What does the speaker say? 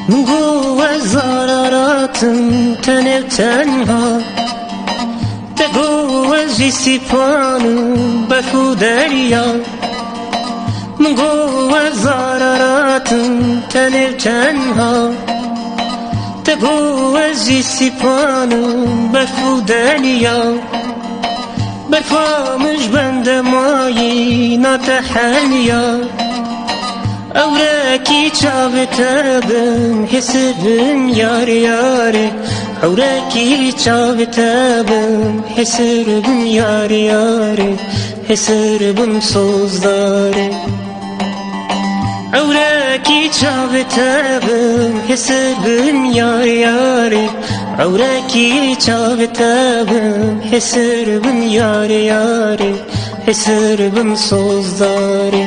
گو از زاراراتم تنه تنها بگو از جیسی پانم برفو دریا گو از زاراراتم تنه تنها بگو از جیسی پانم برفو دریا برفامش بند مایی ناتحنیا أوراكي شابتابن حسبن ياري ياري أوراكي شابتابن حسبن ياري ياري حسبن صوزداري أوراكي شابتابن حسبن ياري ياري أوراكي شابتابن حسبن ياري ياري حسبن صوزداري